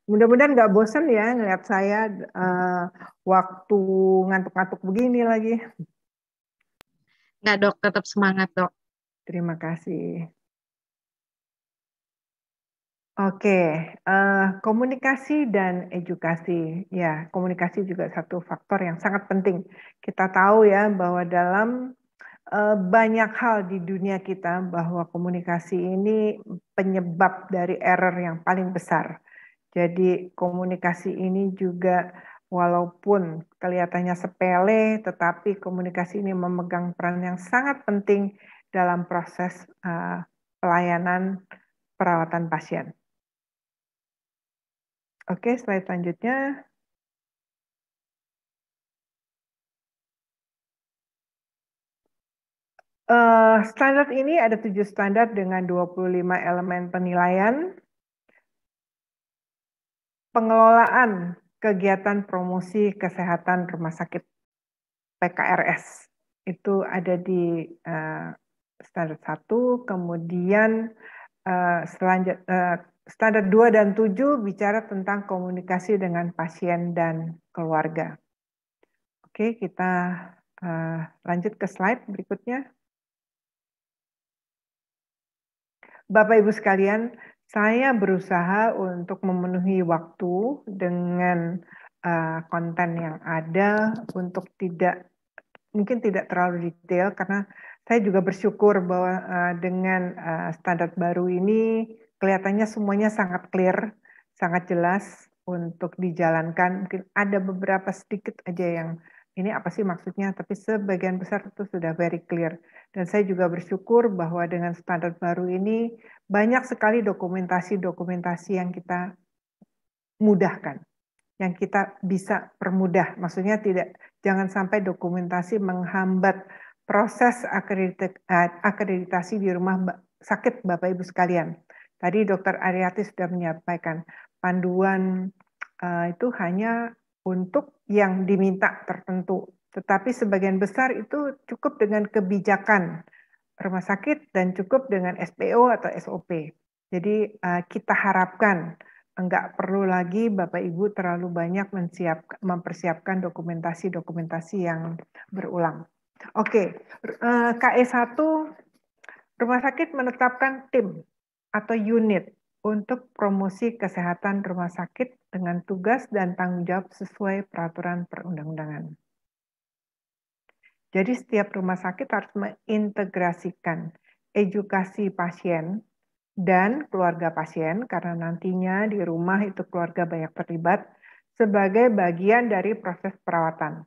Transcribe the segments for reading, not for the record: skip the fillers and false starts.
Mudah-mudahan nggak bosan ya ngeliat saya waktu ngantuk-ngantuk begini lagi. Nggak dok, tetap semangat dok. Terima kasih. Oke, komunikasi dan edukasi. Ya, komunikasi juga satu faktor yang sangat penting. Kita tahu ya bahwa dalam banyak hal di dunia kita bahwa komunikasi ini penyebab dari error yang paling besar. Jadi komunikasi ini juga walaupun kelihatannya sepele, tetapi komunikasi ini memegang peran yang sangat penting dalam proses pelayanan perawatan pasien. Oke, slide selanjutnya. Standar ini ada 7 standar dengan 25 elemen penilaian. Pengelolaan kegiatan promosi kesehatan rumah sakit PKRS itu ada di standar 1, kemudian standar 2 dan 7 bicara tentang komunikasi dengan pasien dan keluarga. Oke, kita lanjut ke slide berikutnya. Bapak Ibu sekalian, saya berusaha untuk memenuhi waktu dengan konten yang ada untuk mungkin tidak terlalu detail karena saya juga bersyukur bahwa dengan standar baru ini kelihatannya semuanya sangat clear, sangat jelas untuk dijalankan. Mungkin ada beberapa sedikit aja yang ini apa sih maksudnya, tapi sebagian besar itu sudah very clear. Dan saya juga bersyukur bahwa dengan standar baru ini banyak sekali dokumentasi-dokumentasi yang kita mudahkan, yang kita bisa permudah. Maksudnya jangan sampai dokumentasi menghambat proses akreditasi di rumah sakit Bapak Ibu sekalian. Tadi Dr. Aryati sudah menyampaikan panduan itu hanya untuk yang diminta tertentu. Tetapi sebagian besar itu cukup dengan kebijakan rumah sakit dan cukup dengan SPO atau SOP. Jadi kita harapkan enggak perlu lagi Bapak Ibu terlalu banyak mempersiapkan dokumentasi-dokumentasi yang berulang. Oke, KE1 rumah sakit menetapkan tim atau unit untuk promosi kesehatan rumah sakit dengan tugas dan tanggung jawab sesuai peraturan perundang-undangan. Jadi setiap rumah sakit harus mengintegrasikan edukasi pasien dan keluarga pasien, karena nantinya di rumah itu keluarga banyak terlibat, sebagai bagian dari proses perawatan.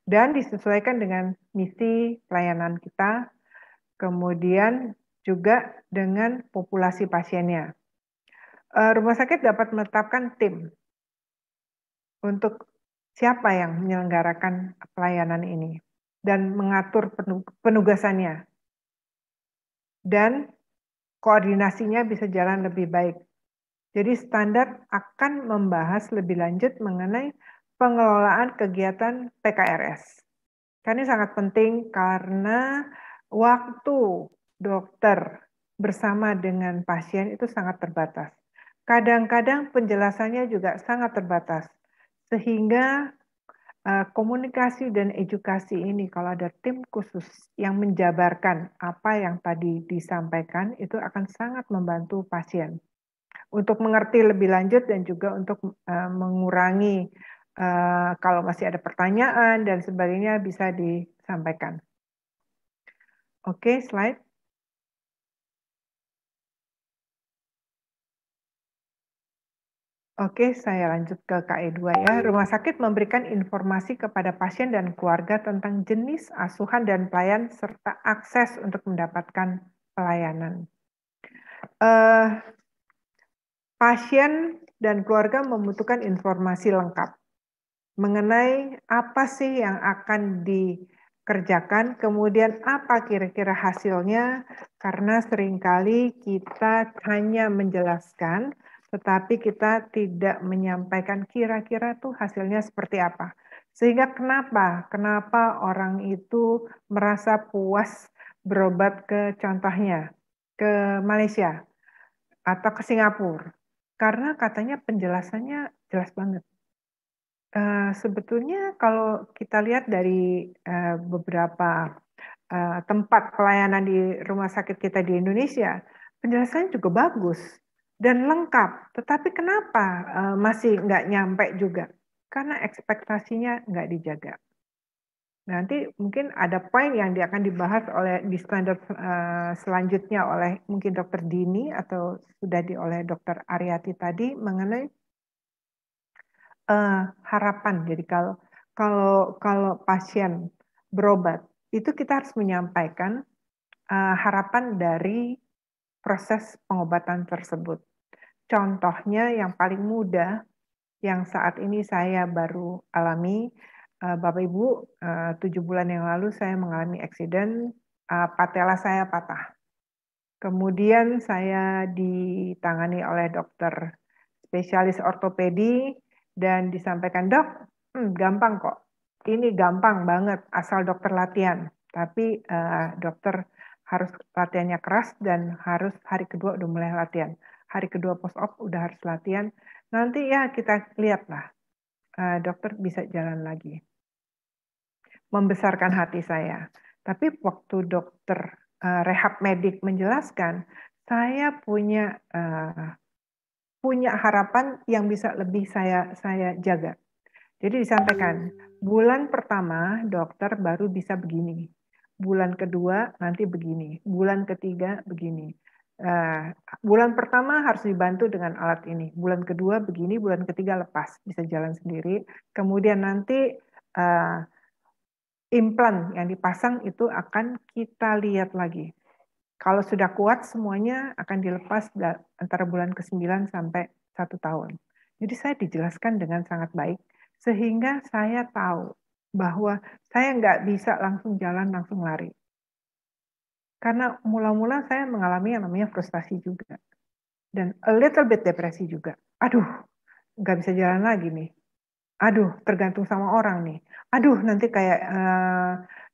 Dan disesuaikan dengan misi pelayanan kita, kemudian juga dengan populasi pasiennya. Rumah sakit dapat menetapkan tim untuk siapa yang menyelenggarakan pelayanan ini dan mengatur penugasannya. Dan koordinasinya bisa jalan lebih baik. Jadi standar akan membahas lebih lanjut mengenai pengelolaan kegiatan PKRS. Ini sangat penting karena waktu dokter bersama dengan pasien itu sangat terbatas. Kadang-kadang penjelasannya juga sangat terbatas. Sehingga komunikasi dan edukasi ini kalau ada tim khusus yang menjabarkan apa yang tadi disampaikan itu akan sangat membantu pasien untuk mengerti lebih lanjut dan juga untuk mengurangi kalau masih ada pertanyaan dan sebagainya bisa disampaikan. Oke, slide. Oke, saya lanjut ke KE2 ya. Rumah sakit memberikan informasi kepada pasien dan keluarga tentang jenis asuhan dan pelayan serta akses untuk mendapatkan pelayanan. Pasien dan keluarga membutuhkan informasi lengkap mengenai apa sih yang akan dikerjakan, kemudian apa kira-kira hasilnya, karena seringkali kita hanya menjelaskan, tetapi kita tidak menyampaikan kira-kira tuh hasilnya seperti apa. Sehingga kenapa orang itu merasa puas berobat ke contohnya, ke Malaysia atau ke Singapura. karena katanya penjelasannya jelas banget. Sebetulnya kalau kita lihat dari beberapa tempat pelayanan di rumah sakit kita di Indonesia, penjelasannya juga bagus dan lengkap. Tetapi kenapa masih nggak nyampe juga? Karena ekspektasinya nggak dijaga. Nanti mungkin ada poin yang akan dibahas di standar selanjutnya oleh mungkin Dr. Dini atau sudah oleh Dr. Aryati tadi mengenai harapan. Jadi kalau pasien berobat itu kita harus menyampaikan harapan dari proses pengobatan tersebut. Contohnya yang paling mudah yang saat ini saya baru alami, Bapak Ibu, 7 bulan yang lalu saya mengalami accident, patella saya patah. Kemudian saya ditangani oleh dokter spesialis ortopedi dan disampaikan, "Dok, gampang kok. Ini gampang banget asal dokter latihan." Tapi dokter harus latihannya keras dan harus hari kedua udah mulai latihan. Hari kedua post op udah harus latihan. Nanti ya kita lihatlah, dokter bisa jalan lagi. Membesarkan hati saya. Tapi waktu dokter rehab medik menjelaskan, saya punya harapan yang bisa lebih saya jaga. Jadi disampaikan, bulan pertama dokter baru bisa begini, bulan kedua nanti begini, bulan ketiga begini. Bulan pertama harus dibantu dengan alat ini, bulan kedua begini, bulan ketiga lepas, bisa jalan sendiri. Kemudian nanti implan yang dipasang itu akan kita lihat lagi. Kalau sudah kuat semuanya akan dilepas antara bulan ke-9 sampai 1 tahun. Jadi saya dijelaskan dengan sangat baik, sehingga saya tahu bahwa saya nggak bisa langsung jalan, langsung lari. Karena mula-mula saya mengalami yang namanya frustasi juga. Dan a little bit depresi juga. Aduh, nggak bisa jalan lagi nih. Aduh, tergantung sama orang nih. Aduh, nanti kayak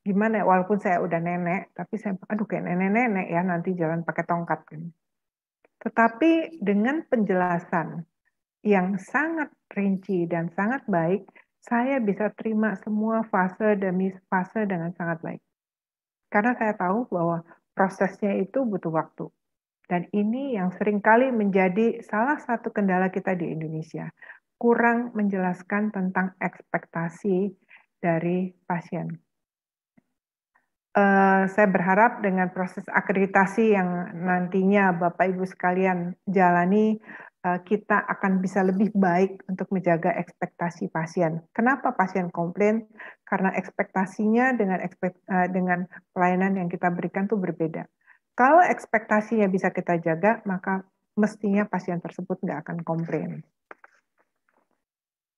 gimana ya, walaupun saya udah nenek, tapi saya, aduh kayak nenek-nenek ya, nanti jalan pakai tongkat. Tetapi dengan penjelasan yang sangat rinci dan sangat baik, saya bisa terima semua fase demi fase dengan sangat baik. Karena saya tahu bahwa prosesnya itu butuh waktu. Dan ini yang seringkali menjadi salah satu kendala kita di Indonesia. Kurang menjelaskan tentang ekspektasi dari pasien. Saya berharap dengan proses akreditasi yang nantinya Bapak Ibu sekalian jalani, kita akan bisa lebih baik untuk menjaga ekspektasi pasien. Kenapa pasien komplain? Karena ekspektasinya dengan pelayanan yang kita berikan itu berbeda. Kalau ekspektasinya bisa kita jaga, maka mestinya pasien tersebut nggak akan komplain.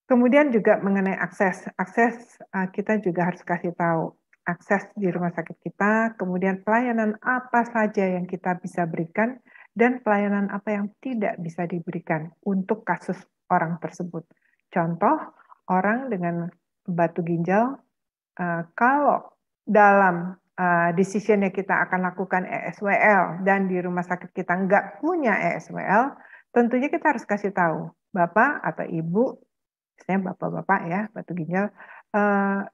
Kemudian juga mengenai akses kita juga harus kasih tahu akses di rumah sakit kita, kemudian pelayanan apa saja yang kita bisa berikan, dan pelayanan apa yang tidak bisa diberikan untuk kasus orang tersebut. Contoh, orang dengan batu ginjal, kalau dalam decision-nya kita akan lakukan ESWL dan di rumah sakit kita nggak punya ESWL, tentunya kita harus kasih tahu, Bapak atau Ibu, misalnya bapak-bapak ya, batu ginjal,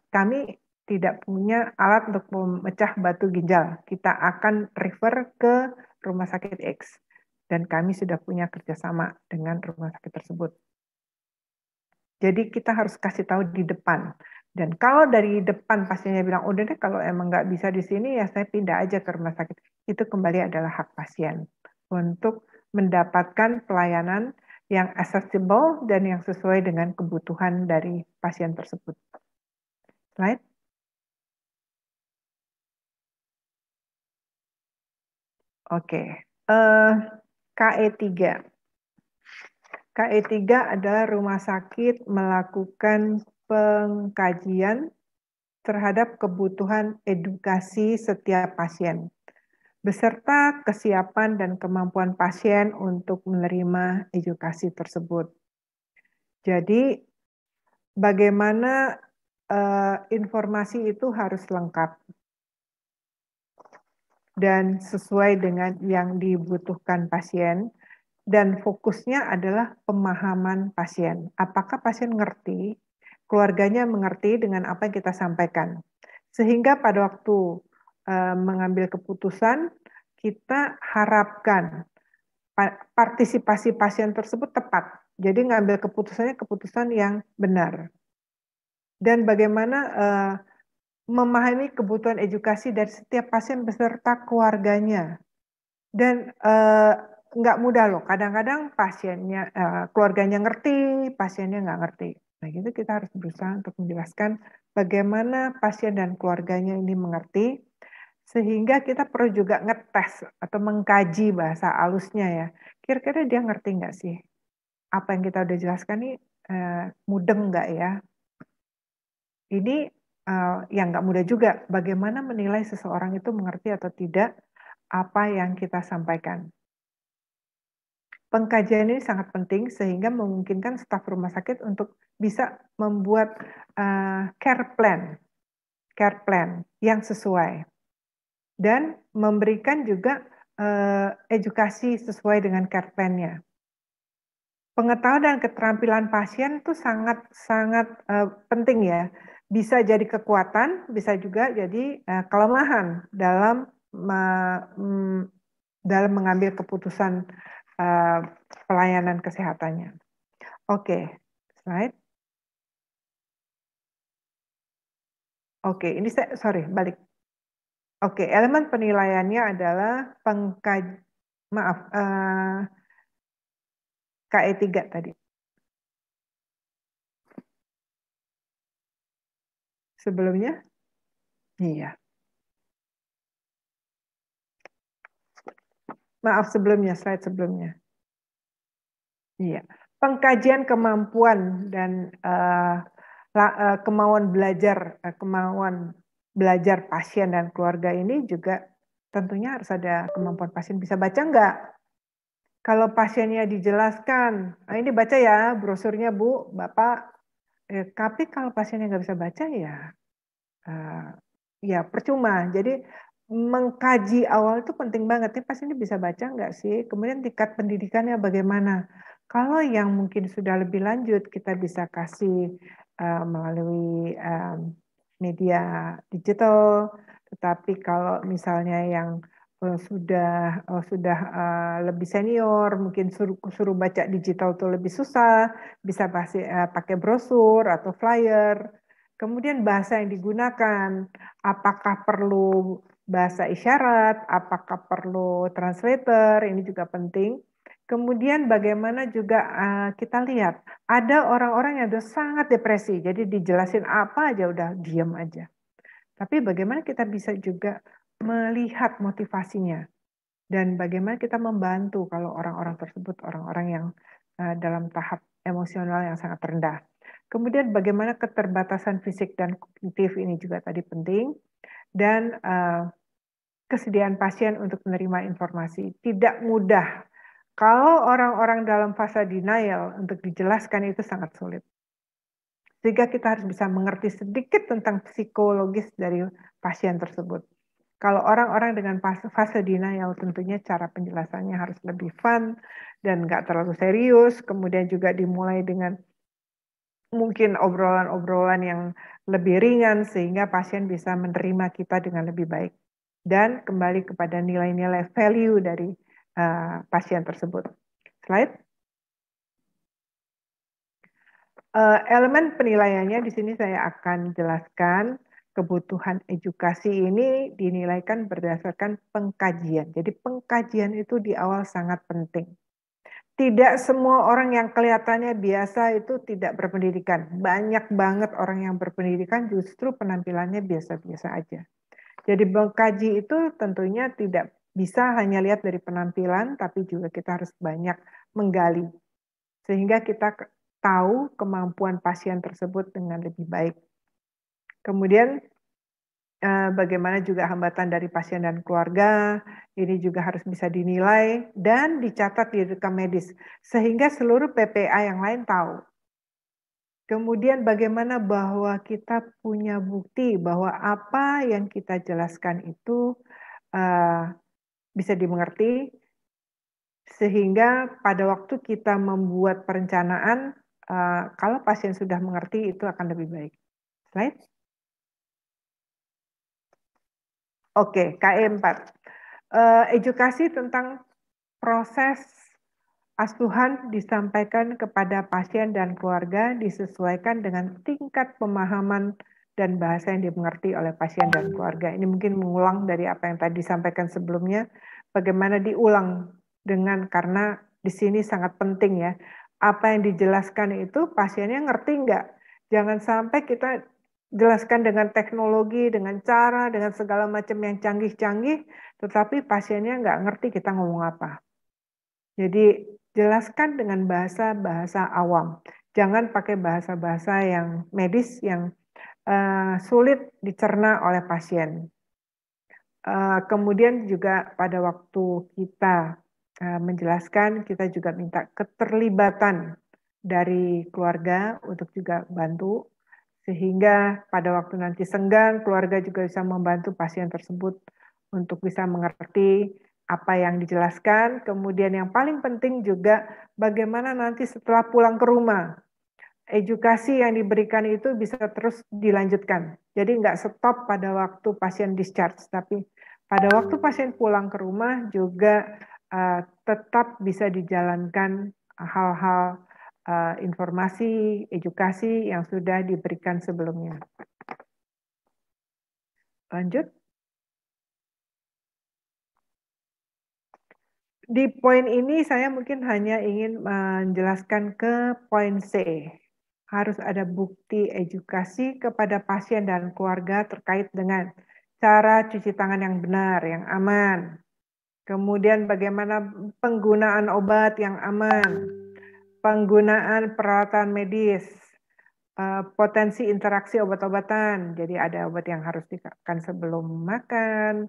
kami tidak punya alat untuk memecah batu ginjal. Kita akan refer ke rumah sakit X. Dan kami sudah punya kerjasama dengan rumah sakit tersebut. Jadi kita harus kasih tahu di depan. Dan kalau dari depan pasiennya bilang, udah deh kalau emang nggak bisa di sini, ya saya pindah aja ke rumah sakit. Itu kembali adalah hak pasien untuk mendapatkan pelayanan yang accessible dan yang sesuai dengan kebutuhan dari pasien tersebut. Slide. Oke. KE3. KE3 adalah rumah sakit melakukan pengkajian terhadap kebutuhan edukasi setiap pasien, beserta kesiapan dan kemampuan pasien untuk menerima edukasi tersebut. Jadi, bagaimana informasi itu harus lengkap dan sesuai dengan yang dibutuhkan pasien. dan fokusnya adalah pemahaman pasien. Apakah pasien ngerti, keluarganya mengerti dengan apa yang kita sampaikan. Sehingga pada waktu mengambil keputusan, kita harapkan partisipasi pasien tersebut tepat. Jadi ngambil keputusannya keputusan yang benar. Dan bagaimana memahami kebutuhan edukasi dari setiap pasien beserta keluarganya. Dan nggak mudah loh, kadang-kadang pasiennya, keluarganya ngerti, pasiennya nggak ngerti. Nah gitu kita harus berusaha untuk menjelaskan bagaimana pasien dan keluarganya ini mengerti, sehingga kita perlu juga ngetes atau mengkaji bahasa halusnya ya. Kira-kira dia ngerti nggak sih? Apa yang kita udah jelaskan nih mudeng nggak ya? Ini yang nggak mudah juga, bagaimana menilai seseorang itu mengerti atau tidak apa yang kita sampaikan. Pengkajian ini sangat penting sehingga memungkinkan staf rumah sakit untuk bisa membuat care plan yang sesuai dan memberikan juga edukasi sesuai dengan care plan-nya. Pengetahuan dan keterampilan pasien itu sangat penting ya. Bisa jadi kekuatan, bisa juga jadi kelemahan dalam mengambil keputusan pelayanan kesehatannya. Oke, slide. Oke, ini balik. Oke, elemen penilaiannya adalah KE3 tadi. Sebelumnya? Iya. Maaf, slide sebelumnya. Iya. Pengkajian kemampuan dan kemauan belajar pasien dan keluarga ini juga tentunya harus ada kemampuan pasien bisa baca nggak? Kalau pasiennya dijelaskan, nah ini baca ya brosurnya Bu, Bapak. Tapi kalau pasiennya nggak bisa baca ya percuma. Jadi mengkaji awal itu penting banget. Nih pasiennya bisa baca nggak sih? Kemudian tingkat pendidikannya bagaimana? Kalau yang mungkin sudah lebih lanjut, kita bisa kasih melalui media digital. Tetapi kalau misalnya yang sudah lebih senior, mungkin suruh baca digital itu lebih susah, bisa pakai brosur atau flyer. Kemudian bahasa yang digunakan, apakah perlu bahasa isyarat, apakah perlu translator, ini juga penting. Kemudian bagaimana juga kita lihat, ada orang-orang yang sudah sangat depresi, jadi dijelasin apa aja udah diam aja. Tapi bagaimana kita bisa juga melihat motivasinya, dan bagaimana kita membantu kalau orang-orang tersebut, orang-orang yang dalam tahap emosional yang sangat rendah. Kemudian bagaimana keterbatasan fisik dan kognitif ini juga tadi penting, dan kesediaan pasien untuk menerima informasi. Tidak mudah. Kalau orang-orang dalam fase denial untuk dijelaskan itu sangat sulit. Sehingga kita harus bisa mengerti sedikit tentang psikologis dari pasien tersebut. Kalau orang-orang dengan fase denial tentunya cara penjelasannya harus lebih fun dan nggak terlalu serius, kemudian juga dimulai dengan mungkin obrolan-obrolan yang lebih ringan sehingga pasien bisa menerima kita dengan lebih baik. Dan kembali kepada nilai-nilai value dari pasien tersebut. Slide. Elemen penilaiannya di sini saya akan jelaskan. Kebutuhan edukasi ini dinilaikan berdasarkan pengkajian. Jadi pengkajian itu di awal sangat penting. Tidak semua orang yang kelihatannya biasa itu tidak berpendidikan. Banyak banget orang yang berpendidikan justru penampilannya biasa-biasa aja. Jadi mengkaji itu tentunya tidak bisa hanya lihat dari penampilan, tapi juga kita harus banyak menggali. Sehingga kita tahu kemampuan pasien tersebut dengan lebih baik. Kemudian bagaimana juga hambatan dari pasien dan keluarga, ini juga harus bisa dinilai dan dicatat di rekam medis, sehingga seluruh PPA yang lain tahu. Kemudian bagaimana bahwa kita punya bukti bahwa apa yang kita jelaskan itu bisa dimengerti, Sehingga pada waktu kita membuat perencanaan, kalau pasien sudah mengerti itu akan lebih baik. Slide. Oke, KE 4. Edukasi tentang proses asuhan disampaikan kepada pasien dan keluarga disesuaikan dengan tingkat pemahaman dan bahasa yang dimengerti oleh pasien dan keluarga. Ini mungkin mengulang dari apa yang tadi disampaikan sebelumnya, bagaimana diulang karena di sini sangat penting ya, apa yang dijelaskan itu pasiennya ngerti nggak? Jangan sampai kita jelaskan dengan teknologi, dengan cara, dengan segala macam yang canggih-canggih, tetapi pasiennya nggak ngerti kita ngomong apa. Jadi jelaskan dengan bahasa-bahasa awam. Jangan pakai bahasa-bahasa yang medis yang sulit dicerna oleh pasien. Kemudian juga pada waktu kita menjelaskan, kita juga minta keterlibatan dari keluarga untuk juga bantu, sehingga pada waktu nanti senggang, keluarga juga bisa membantu pasien tersebut untuk bisa mengerti apa yang dijelaskan. Kemudian yang paling penting juga bagaimana nanti setelah pulang ke rumah, edukasi yang diberikan itu bisa terus dilanjutkan. Jadi nggak stop pada waktu pasien discharge, tapi pada waktu pasien pulang ke rumah juga tetap bisa dijalankan hal-hal informasi, edukasi yang sudah diberikan sebelumnya. Lanjut. Di poin ini saya mungkin hanya ingin menjelaskan ke poin C. Harus ada bukti edukasi kepada pasien dan keluarga terkait dengan cara cuci tangan yang benar, yang aman. Kemudian bagaimana penggunaan obat yang aman, penggunaan peralatan medis, potensi interaksi obat-obatan. Jadi ada obat yang harus digunakan sebelum makan,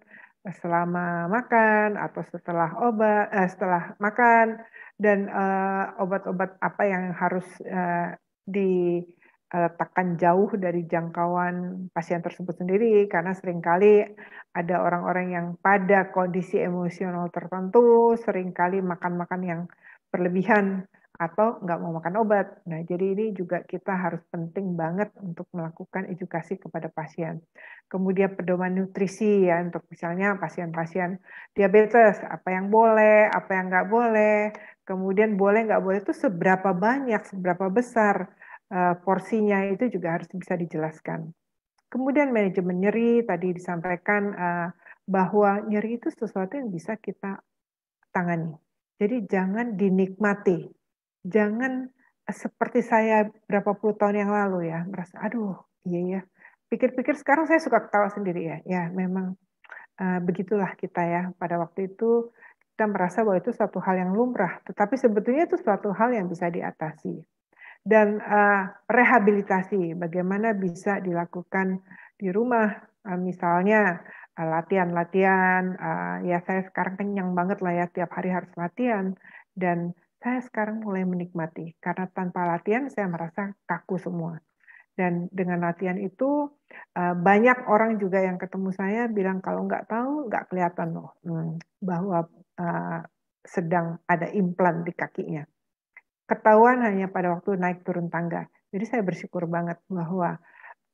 selama makan, atau setelah makan, dan obat-obat apa yang harus diletakkan jauh dari jangkauan pasien tersebut sendiri, karena seringkali ada orang-orang yang pada kondisi emosional tertentu, seringkali makan-makan yang berlebihan, atau nggak mau makan obat. Nah, jadi ini juga kita harus penting banget untuk melakukan edukasi kepada pasien. Kemudian pedoman nutrisi ya, untuk misalnya pasien-pasien diabetes, apa yang boleh, apa yang nggak boleh, kemudian boleh nggak boleh itu seberapa banyak, seberapa besar porsinya itu juga harus bisa dijelaskan. Kemudian manajemen nyeri, tadi disampaikan bahwa nyeri itu sesuatu yang bisa kita tangani. Jadi jangan dinikmati. Jangan seperti saya berapa puluh tahun yang lalu ya, merasa, aduh, iya ya. Pikir-pikir sekarang saya suka ketawa sendiri ya. Ya, memang begitulah kita ya. Pada waktu itu kita merasa bahwa itu suatu hal yang lumrah, tetapi sebetulnya itu suatu hal yang bisa diatasi. Dan rehabilitasi, bagaimana bisa dilakukan di rumah, misalnya latihan-latihan, ya saya sekarang kenyang banget lah ya, tiap hari harus latihan, dan saya sekarang mulai menikmati, karena tanpa latihan saya merasa kaku semua. Dan dengan latihan itu, banyak orang juga yang ketemu saya bilang, kalau nggak tahu, nggak kelihatan loh, bahwa sedang ada implan di kakinya. Ketahuan hanya pada waktu naik turun tangga. Jadi saya bersyukur banget bahwa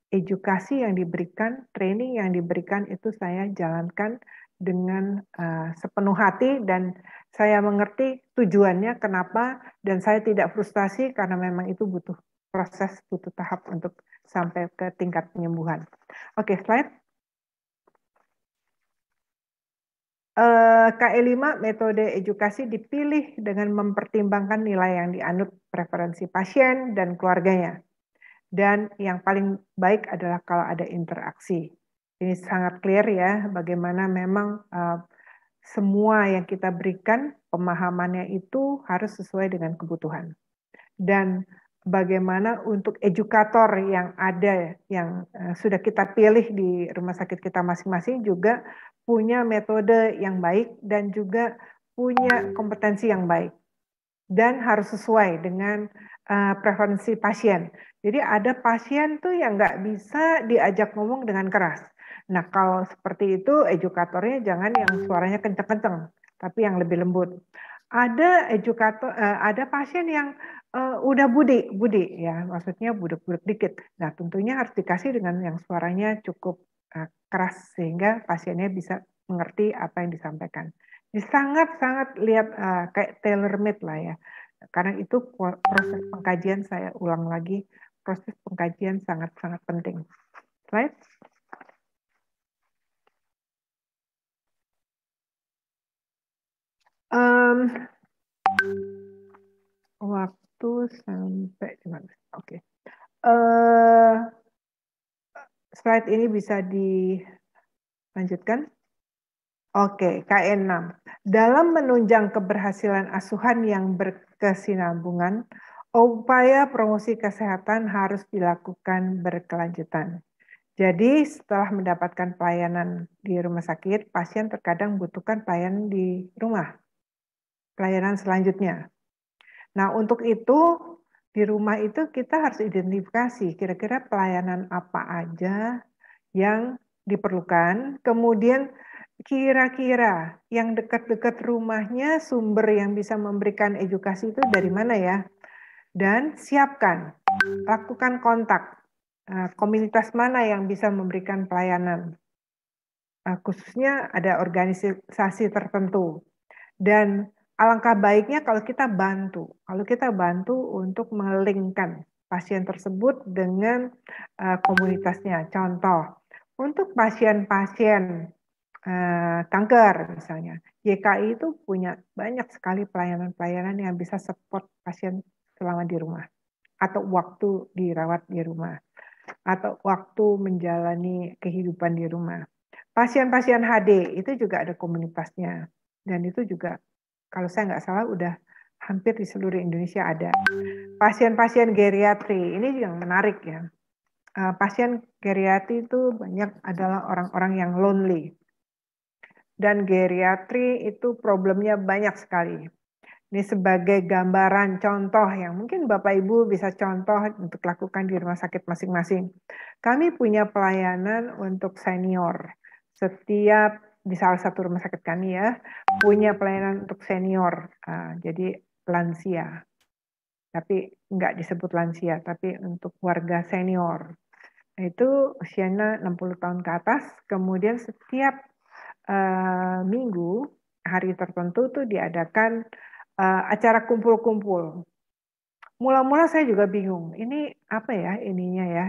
edukasi yang diberikan, training yang diberikan itu saya jalankan dengan sepenuh hati, dan saya mengerti tujuannya kenapa, dan saya tidak frustasi karena memang itu butuh proses, butuh tahap untuk sampai ke tingkat penyembuhan. Oke, slide. KE5, metode edukasi dipilih dengan mempertimbangkan nilai yang dianut, preferensi pasien dan keluarganya. Dan yang paling baik adalah kalau ada interaksi. Ini sangat clear ya, bagaimana memang semua yang kita berikan, pemahamannya itu harus sesuai dengan kebutuhan. Dan bagaimana untuk edukator yang ada, yang sudah kita pilih di rumah sakit kita masing-masing juga punya metode yang baik dan juga punya kompetensi yang baik. Dan harus sesuai dengan preferensi pasien. Jadi ada pasien tuh yang nggak bisa diajak ngomong dengan keras. Nah kalau seperti itu edukatornya jangan yang suaranya kenceng-kenceng, tapi yang lebih lembut. Ada edukator, ada pasien yang udah budi ya, maksudnya budek-budek dikit. Nah, tentunya harus dikasih dengan yang suaranya cukup keras sehingga pasiennya bisa mengerti apa yang disampaikan. Sangat-sangat lihat kayak tailor made lah ya. Karena itu proses pengkajian, saya ulang lagi, proses pengkajian sangat-sangat penting. Slide. Waktu sampai di mana? Oke. Slide ini bisa dilanjutkan. Oke, KN6. Dalam menunjang keberhasilan asuhan yang berkesinambungan, upaya promosi kesehatan harus dilakukan berkelanjutan. Jadi setelah mendapatkan pelayanan di rumah sakit, pasien terkadang membutuhkan pelayanan di rumah, pelayanan selanjutnya. Nah, untuk itu di rumah itu kita harus identifikasi kira-kira pelayanan apa aja yang diperlukan, kemudian kira-kira yang dekat-dekat rumahnya sumber yang bisa memberikan edukasi itu dari mana ya? Dan siapkan, lakukan kontak, komunitas mana yang bisa memberikan pelayanan. Khususnya ada organisasi tertentu. Dan alangkah baiknya kalau kita bantu untuk melingkan pasien tersebut dengan komunitasnya. Contoh, untuk pasien-pasien kanker misalnya, YKI itu punya banyak sekali pelayanan-pelayanan yang bisa support pasien selama di rumah, atau waktu dirawat di rumah, atau waktu menjalani kehidupan di rumah. Pasien-pasien HD itu juga ada komunitasnya, dan itu juga kalau saya nggak salah udah hampir di seluruh Indonesia ada. Pasien-pasien geriatri, ini yang menarik ya. Pasien geriatri itu banyak adalah orang-orang yang lonely. Dan geriatri itu problemnya banyak sekali. Ini sebagai gambaran contoh yang mungkin Bapak Ibu bisa contoh untuk lakukan di rumah sakit masing-masing. Kami punya pelayanan untuk senior. Setiap di salah satu rumah sakit kami ya, punya pelayanan untuk senior. Jadi lansia. Tapi nggak disebut lansia, tapi untuk warga senior. Itu usianya 60 tahun ke atas, kemudian setiap minggu, hari tertentu tuh diadakan acara kumpul-kumpul. Mula-mula saya juga bingung, ini apa ya ininya ya,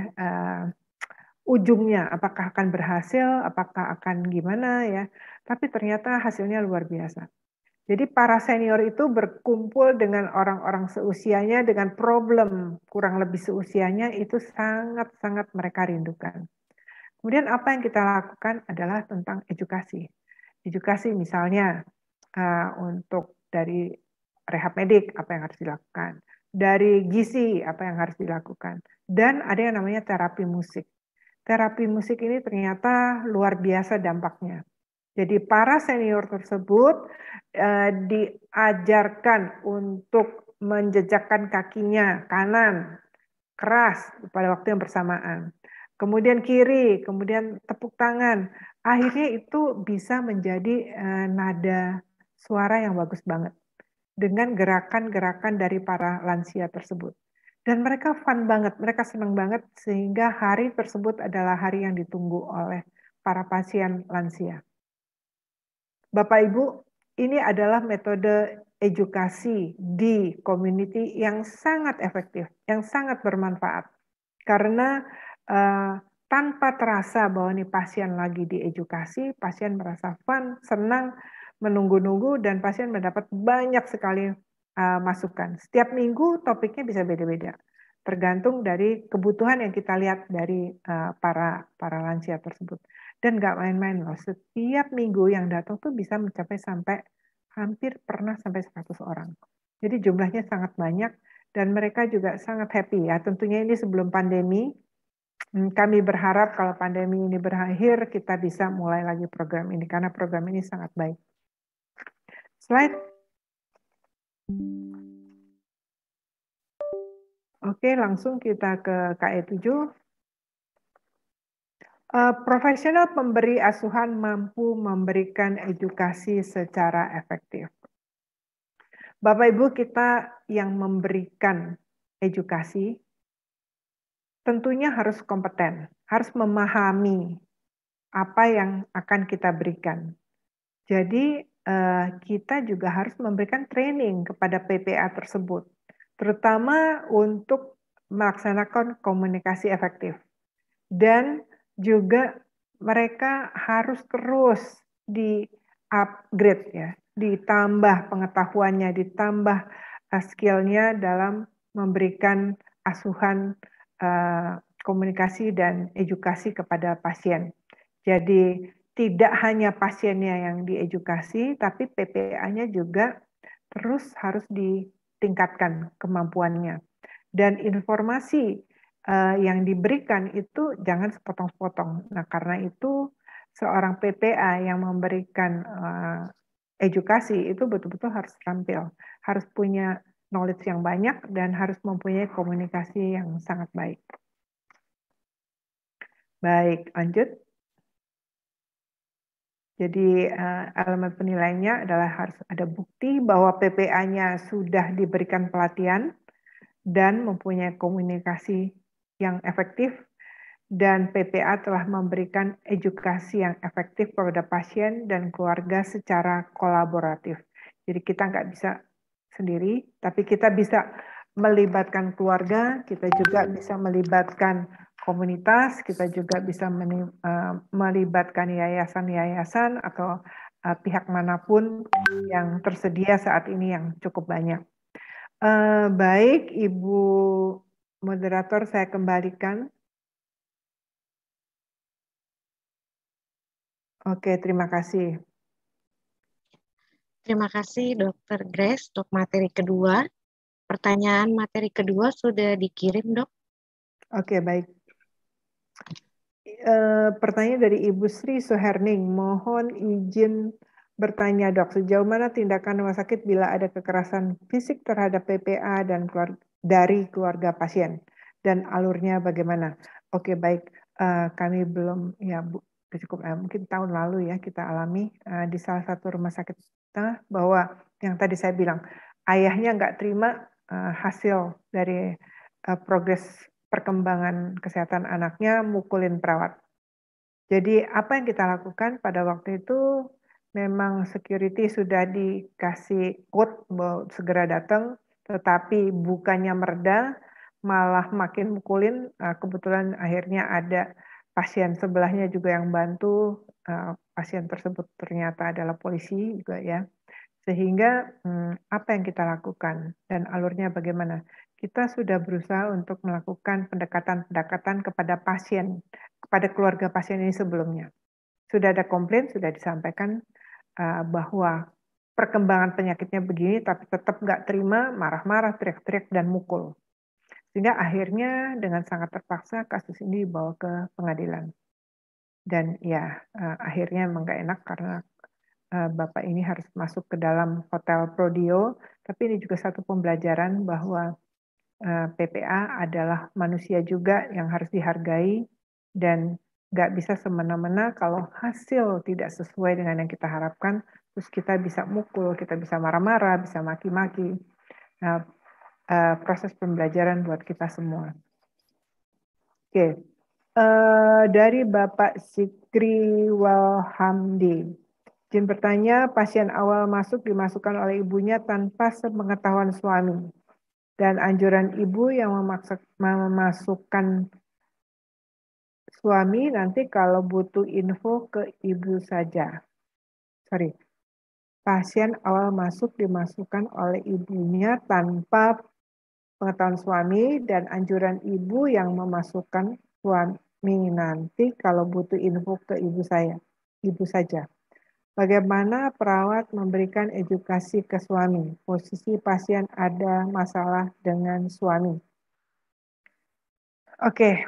ujungnya, apakah akan berhasil, apakah akan gimana ya, tapi ternyata hasilnya luar biasa. Jadi para senior itu berkumpul dengan orang-orang seusianya dengan problem kurang lebih seusianya itu sangat-sangat mereka rindukan. Kemudian apa yang kita lakukan adalah tentang edukasi. Edukasi misalnya untuk dari rehab medik apa yang harus dilakukan, dari gizi apa yang harus dilakukan, dan ada yang namanya terapi musik. Terapi musik ini ternyata luar biasa dampaknya. Jadi para senior tersebut diajarkan untuk menjejakkan kakinya kanan keras pada waktu yang bersamaan. Kemudian kiri, kemudian tepuk tangan. Akhirnya itu bisa menjadi nada suara yang bagus banget dengan gerakan-gerakan dari para lansia tersebut. Dan mereka fun banget, mereka senang banget sehingga hari tersebut adalah hari yang ditunggu oleh para pasien lansia. Bapak Ibu, ini adalah metode edukasi di community yang sangat efektif, yang sangat bermanfaat. Karena tanpa terasa bahwa ini pasien lagi diedukasi, pasien merasa fun, senang, menunggu-nunggu, dan pasien mendapat banyak sekali masukan. Setiap minggu topiknya bisa beda-beda, tergantung dari kebutuhan yang kita lihat dari para lansia tersebut. Dan nggak main-main loh, setiap minggu yang datang tuh bisa mencapai sampai hampir pernah sampai 100 orang. Jadi jumlahnya sangat banyak dan mereka juga sangat happy ya. Tentunya ini sebelum pandemi, kami berharap kalau pandemi ini berakhir kita bisa mulai lagi program ini karena program ini sangat baik. Slide. Oke, langsung kita ke KE7. Profesional pemberi asuhan mampu memberikan edukasi secara efektif. Bapak Ibu, kita yang memberikan edukasi tentunya harus kompeten, harus memahami apa yang akan kita berikan. Jadi kita juga harus memberikan training kepada PPA tersebut, terutama untuk melaksanakan komunikasi efektif. Dan juga mereka harus terus di-upgrade ya, ditambah pengetahuannya, ditambah skill-nya dalam memberikan asuhan komunikasi dan edukasi kepada pasien. Jadi tidak hanya pasiennya yang diedukasi, tapi PPA-nya juga terus harus ditingkatkan kemampuannya. Dan informasi yang diberikan itu jangan sepotong-sepotong. Nah, karena itu seorang PPA yang memberikan edukasi itu betul-betul harus terampil, harus punya knowledge yang banyak dan harus mempunyai komunikasi yang sangat baik. Baik, lanjut. Jadi elemen penilaiannya adalah harus ada bukti bahwa PPA-nya sudah diberikan pelatihan dan mempunyai komunikasi yang efektif, dan PPA telah memberikan edukasi yang efektif kepada pasien dan keluarga secara kolaboratif. Jadi kita nggak bisa sendiri, tapi kita bisa melibatkan keluarga, kita juga bisa melibatkan komunitas, kita juga bisa melibatkan yayasan-yayasan atau pihak manapun yang tersedia saat ini yang cukup banyak. Baik, Ibu Moderator, saya kembalikan. Oke, terima kasih. Terima kasih Dokter Grace untuk materi kedua. Pertanyaan materi kedua sudah dikirim, Dok. Oke, baik. Pertanyaan dari Ibu Sri Soherning, mohon izin bertanya dok, sejauh mana tindakan rumah sakit bila ada kekerasan fisik terhadap PPA dan dari keluarga pasien, dan alurnya bagaimana? Oke, baik, kami belum, ya Bu, cukup mungkin tahun lalu ya kita alami di salah satu rumah sakit kita, bahwa yang tadi saya bilang, ayahnya nggak terima hasil dari progres perkembangan kesehatan anaknya, mukulin perawat. Jadi apa yang kita lakukan pada waktu itu, memang security sudah dikasih code bahwa segera datang, tetapi bukannya mereda, malah makin mukulin. Kebetulan akhirnya ada pasien sebelahnya juga yang bantu, pasien tersebut ternyata adalah polisi juga ya. Sehingga apa yang kita lakukan dan alurnya bagaimana? Kita sudah berusaha untuk melakukan pendekatan-pendekatan kepada pasien, kepada keluarga pasien ini sebelumnya. Sudah ada komplain, sudah disampaikan bahwa perkembangan penyakitnya begini, tapi tetap nggak terima, marah-marah, teriak-teriak, dan mukul. Sehingga akhirnya dengan sangat terpaksa kasus ini dibawa ke pengadilan. Dan ya akhirnya emang nggak enak karena Bapak ini harus masuk ke dalam Hotel Prodio, tapi ini juga satu pembelajaran bahwa PPA adalah manusia juga yang harus dihargai dan nggak bisa semena-mena kalau hasil tidak sesuai dengan yang kita harapkan, terus kita bisa mukul, kita bisa marah-marah, bisa maki-maki. Nah, proses pembelajaran buat kita semua. Oke, dari Bapak Sikri Walhamdi. Izin bertanya, pasien awal masuk dimasukkan oleh ibunya tanpa sepengetahuan suami. Dan anjuran ibu yang memasukkan suami nanti kalau butuh info ke ibu saja. Sorry, pasien awal masuk dimasukkan oleh ibunya tanpa pengetahuan suami dan anjuran ibu yang memasukkan suami nanti kalau butuh info ke ibu saja. Bagaimana perawat memberikan edukasi ke suami? Posisi pasien ada masalah dengan suami. Oke,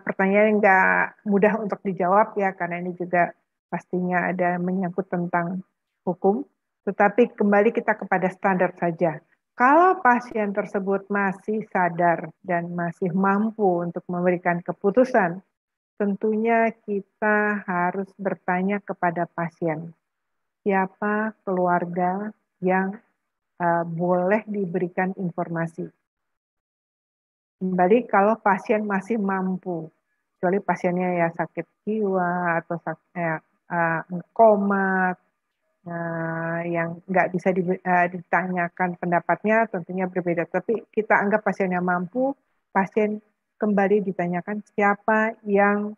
pertanyaan nggak mudah untuk dijawab ya, karena ini juga pastinya ada menyangkut tentang hukum. Tetapi kembali kita kepada standar saja. Kalau pasien tersebut masih sadar dan masih mampu untuk memberikan keputusan, tentunya kita harus bertanya kepada pasien, siapa keluarga yang boleh diberikan informasi. Kembali kalau pasien masih mampu, kecuali pasiennya ya sakit jiwa atau koma, yang nggak bisa ditanyakan pendapatnya tentunya berbeda. Tapi kita anggap pasiennya mampu, pasien kembali ditanyakan siapa yang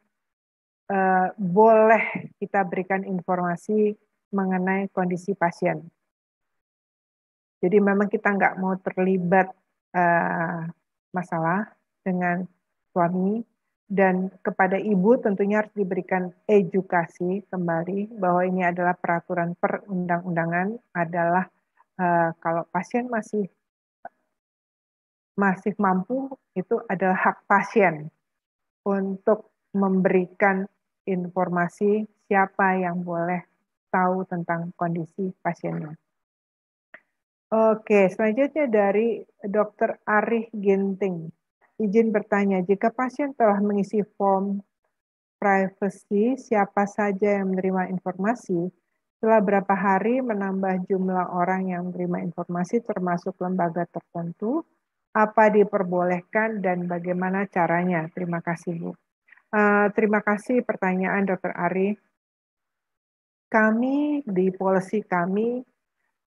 boleh kita berikan informasi mengenai kondisi pasien. Jadi memang kita nggak mau terlibat masalah dengan suami, dan kepada ibu tentunya harus diberikan edukasi kembali bahwa ini adalah peraturan perundang-undangan, adalah kalau pasien masih mampu, itu adalah hak pasien untuk memberikan informasi siapa yang boleh tahu tentang kondisi pasiennya. Oke, selanjutnya dari Dr. Arih Ginting. Izin bertanya, jika pasien telah mengisi form privacy, siapa saja yang menerima informasi, setelah berapa hari menambah jumlah orang yang menerima informasi termasuk lembaga tertentu, apa diperbolehkan dan bagaimana caranya? Terima kasih, Bu. Terima kasih pertanyaan Dr. Arih. Kami di policy kami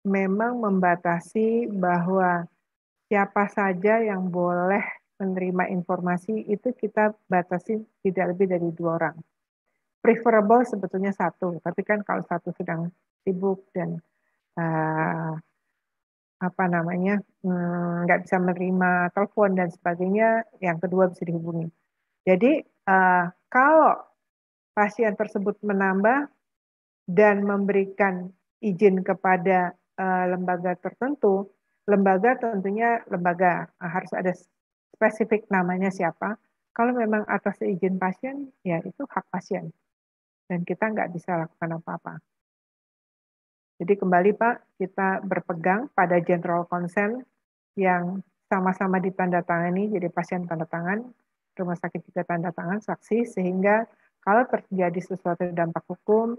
memang membatasi bahwa siapa saja yang boleh menerima informasi itu kita batasi tidak lebih dari 2 orang. Preferable sebetulnya 1, tapi kan kalau 1 sedang sibuk dan nggak bisa menerima telepon dan sebagainya, yang kedua bisa dihubungi. Jadi kalau pasien tersebut menambah dan memberikan izin kepada lembaga tertentu, lembaga tentunya harus ada spesifik namanya siapa. Kalau memang atas izin pasien, ya itu hak pasien. Dan kita nggak bisa lakukan apa-apa. Jadi kembali Pak, kita berpegang pada general consent yang sama-sama ditandatangani, jadi pasien tanda tangan, rumah sakit juga tanda tangan, saksi, sehingga kalau terjadi sesuatu dampak hukum,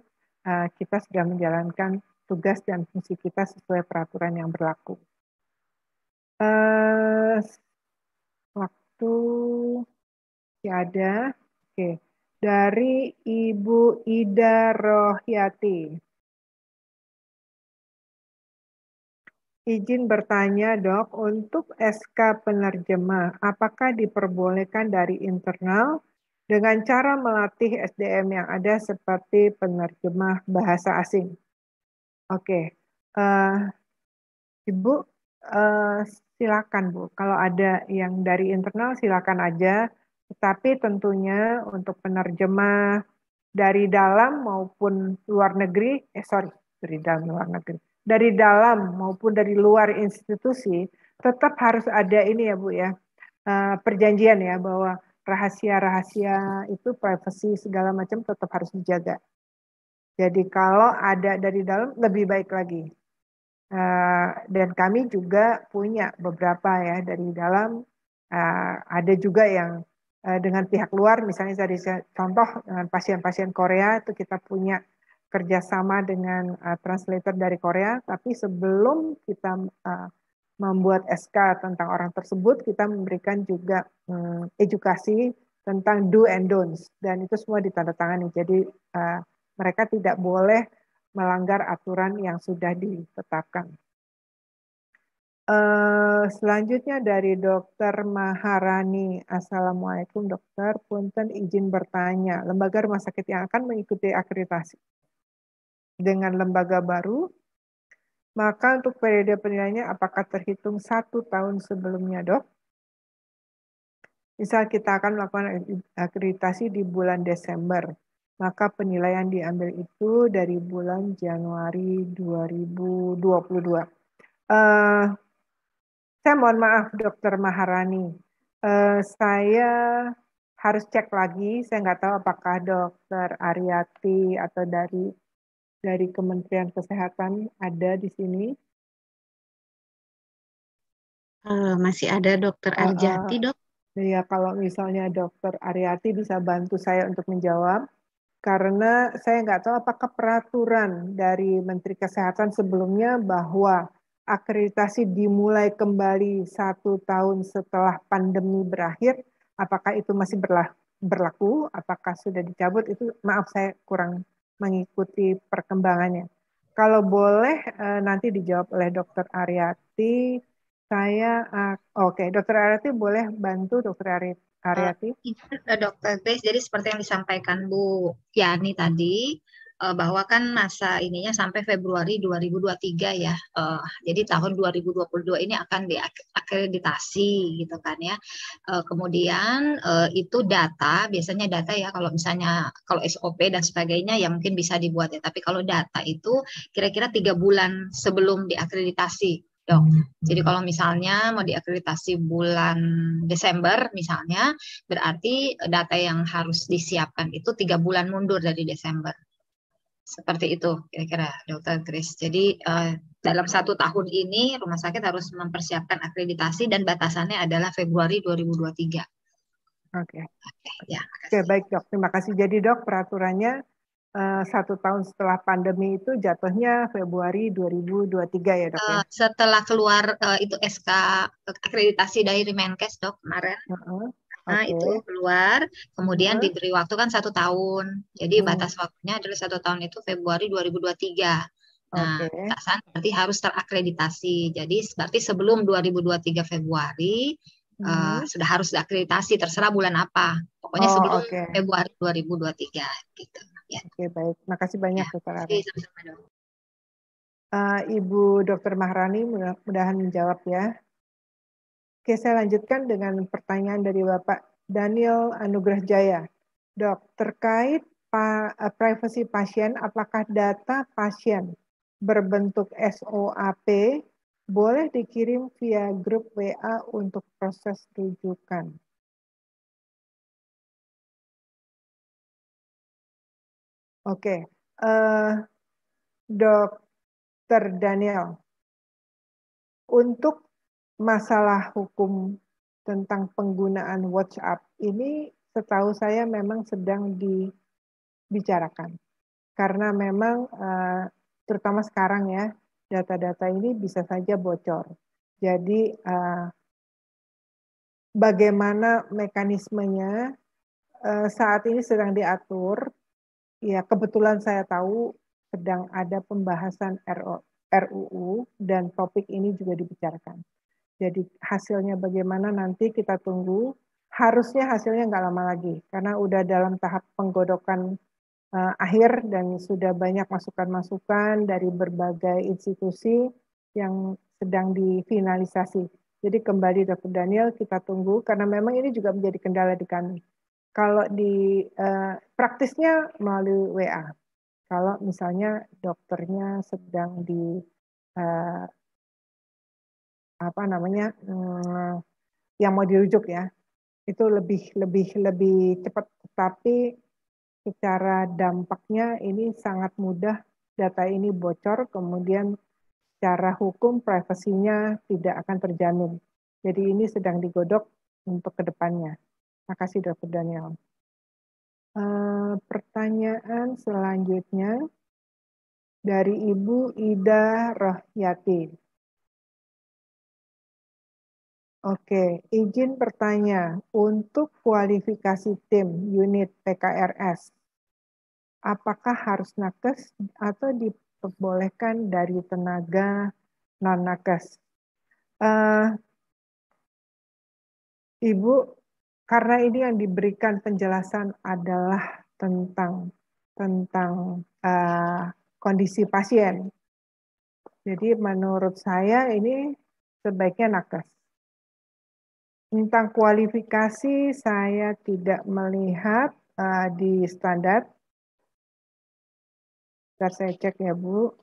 kita sudah menjalankan tugas dan fungsi kita sesuai peraturan yang berlaku. Waktu masih ada. Oke. Dari Ibu Ida Rohyati. Izin bertanya, Dok, untuk SK penerjemah, apakah diperbolehkan dari internal dengan cara melatih SDM yang ada seperti penerjemah bahasa asing? Oke, Ibu, silakan Bu. Kalau ada yang dari internal silakan aja, tetapi tentunya untuk penerjemah dari dalam maupun luar negeri, dari dalam maupun dari luar institusi, tetap harus ada ini ya Bu ya, perjanjian ya bahwa rahasia-rahasia itu privacy segala macam tetap harus dijaga. Jadi kalau ada dari dalam lebih baik lagi. Dan kami juga punya beberapa ya dari dalam, ada juga yang dengan pihak luar, misalnya dari contoh dengan pasien-pasien Korea itu kita punya kerjasama dengan translator dari Korea, tapi sebelum kita membuat SK tentang orang tersebut, kita memberikan juga edukasi tentang do and don'ts, dan itu semua ditandatangani. Jadi mereka tidak boleh melanggar aturan yang sudah ditetapkan. Selanjutnya dari Dr. Maharani. Assalamualaikum dokter, punten izin bertanya, lembaga rumah sakit yang akan mengikuti akreditasi dengan lembaga baru, maka untuk periode penilaiannya apakah terhitung 1 tahun sebelumnya, Dok? Misal kita akan melakukan akreditasi di bulan Desember, maka penilaian diambil itu dari bulan Januari 2022. Saya mohon maaf, Dokter Maharani. Saya harus cek lagi. Saya nggak tahu apakah Dokter Aryati atau dari Kementerian Kesehatan ada di sini. Masih ada Dokter Arjati, Dok. Ya, kalau misalnya Dokter Aryati bisa bantu saya untuk menjawab. Karena saya nggak tahu apakah peraturan dari Menteri Kesehatan sebelumnya bahwa akreditasi dimulai kembali 1 tahun setelah pandemi berakhir, apakah itu masih berlaku, apakah sudah dicabut, itu maaf saya kurang mengikuti perkembangannya. Kalau boleh nanti dijawab oleh Dr. Aryati, oke, Dr. Aryati boleh bantu Dr. Aryati? Dokter Grace, jadi seperti yang disampaikan Bu Yani tadi, bahwa kan masa ininya sampai Februari 2023 ya. Jadi tahun 2022 ini akan diakreditasi gitu kan ya. Kemudian itu data, biasanya data ya kalau misalnya kalau SOP dan sebagainya ya mungkin bisa dibuat ya. Tapi kalau data itu kira-kira 3 bulan sebelum diakreditasi. Dok. Jadi kalau misalnya mau diakreditasi bulan Desember misalnya, berarti data yang harus disiapkan itu 3 bulan mundur dari Desember. Seperti itu kira-kira Dokter Grace. Jadi dalam 1 tahun ini rumah sakit harus mempersiapkan akreditasi dan batasannya adalah Februari 2023. Oke. Ya, Oke, baik dok. Terima kasih. Jadi dok, peraturannya 1 tahun setelah pandemi itu jatuhnya Februari 2023 ya dok ya? Setelah keluar itu SK akreditasi dari Menkes dok kemarin. Nah, itu keluar, kemudian diberi waktu kan 1 tahun. Jadi batas waktunya adalah 1 tahun itu Februari 2023. Nah, batasan berarti harus terakreditasi. Jadi berarti sebelum 2023 Februari sudah harus diakreditasi, terserah bulan apa. Pokoknya sebelum Februari 2023 gitu. Ya. Oke, baik. Makasih banyak Dr. Ari. Sama-sama dok. Ibu Dr. Mahrani mudah-mudahan menjawab ya. Oke, saya lanjutkan dengan pertanyaan dari Bapak Daniel Anugrah Jaya. Dok, terkait privasi pasien, apakah data pasien berbentuk SOAP boleh dikirim via grup WA untuk proses rujukan? Oke, Dr. Daniel, untuk masalah hukum tentang penggunaan WhatsApp ini setahu saya memang sedang dibicarakan. Karena memang terutama sekarang ya, data-data ini bisa saja bocor. Jadi bagaimana mekanismenya saat ini sedang diatur. Ya, kebetulan saya tahu sedang ada pembahasan RUU dan topik ini juga dibicarakan. Jadi hasilnya bagaimana nanti kita tunggu. Harusnya hasilnya nggak lama lagi karena udah dalam tahap penggodokan akhir dan sudah banyak masukan-masukan dari berbagai institusi yang sedang difinalisasi. Jadi kembali Dr. Daniel kita tunggu karena memang ini juga menjadi kendala di kami. Kalau di praktisnya melalui WA. Kalau misalnya dokternya sedang di yang mau dirujuk ya, itu lebih cepat. Tapi secara dampaknya ini sangat mudah, data ini bocor, kemudian secara hukum privasinya tidak akan terjamin. Jadi ini sedang digodok untuk kedepannya. Terima kasih Dr. Daniel. Pertanyaan selanjutnya dari Ibu Ida Rohyati. Oke, izin bertanya, untuk kualifikasi tim unit PKRS, apakah harus nakes atau diperbolehkan dari tenaga non-nakes? Ibu, karena ini yang diberikan penjelasan adalah tentang kondisi pasien. Jadi menurut saya ini sebaiknya nakes. Tentang kualifikasi saya tidak melihat di standar. Bentar saya cek ya Bu.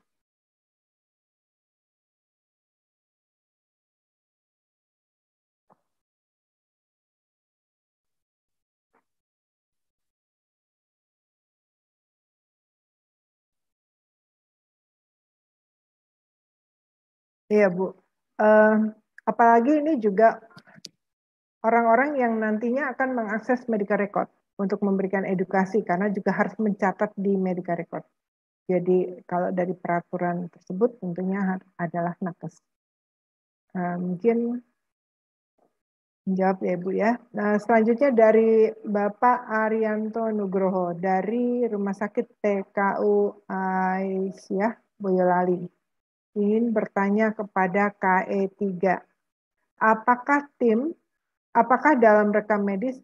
Iya Bu. Apalagi ini juga orang-orang yang nantinya akan mengakses medical record. untuk memberikan edukasi karena juga harus mencatat di medical record. Jadi kalau dari peraturan tersebut tentunya adalah nakes. Mungkin menjawab ya Ibu ya. Nah, selanjutnya dari Bapak Arianto Nugroho dari Rumah Sakit TKU Aisyah Boyolali. Ingin bertanya kepada KE3. Apakah dalam rekam medis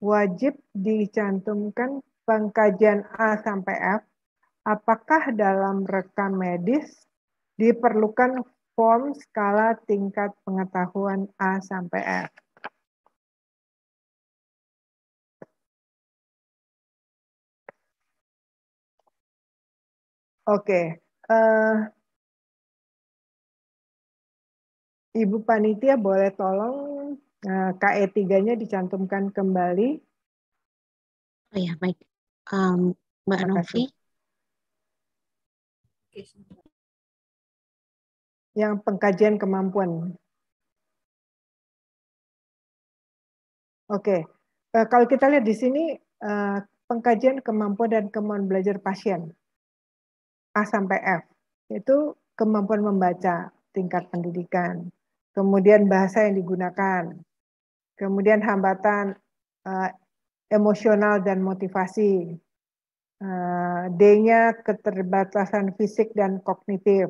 wajib dicantumkan pengkajian A sampai F? Apakah dalam rekam medis diperlukan form skala tingkat pengetahuan A sampai F? Oke, Ibu Panitia boleh tolong KE3-nya dicantumkan kembali. Oh ya, baik. Mbak Novi. Yang pengkajian kemampuan. Oke, kalau kita lihat di sini pengkajian kemampuan dan kemampuan belajar pasien A sampai F, itu kemampuan membaca tingkat pendidikan, kemudian bahasa yang digunakan, kemudian hambatan emosional dan motivasi, D-nya keterbatasan fisik dan kognitif,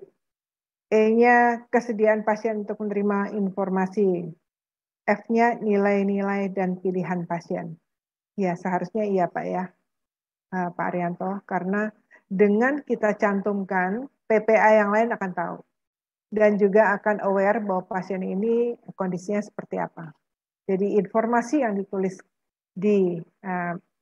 E-nya kesediaan pasien untuk menerima informasi, F-nya nilai-nilai dan pilihan pasien. Ya, seharusnya iya Pak ya, Pak Arianto, karena dengan kita cantumkan, PPA yang lain akan tahu. Dan juga akan aware bahwa pasien ini kondisinya seperti apa. Jadi informasi yang ditulis di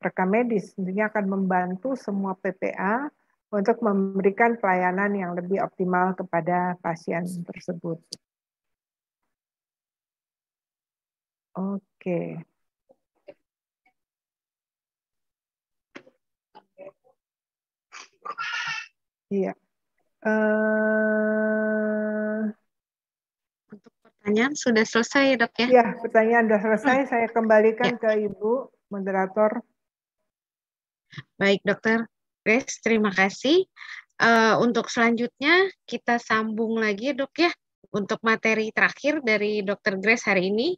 rekam medis tentunya akan membantu semua PPA untuk memberikan pelayanan yang lebih optimal kepada pasien tersebut. Oke. Iya. Untuk pertanyaan sudah selesai, Dok ya? Iya, pertanyaan sudah selesai. Saya kembalikan ke Ibu moderator. Baik, Dokter Grace, terima kasih. Untuk selanjutnya kita sambung lagi, Dok ya, untuk materi terakhir dari Dokter Grace hari ini.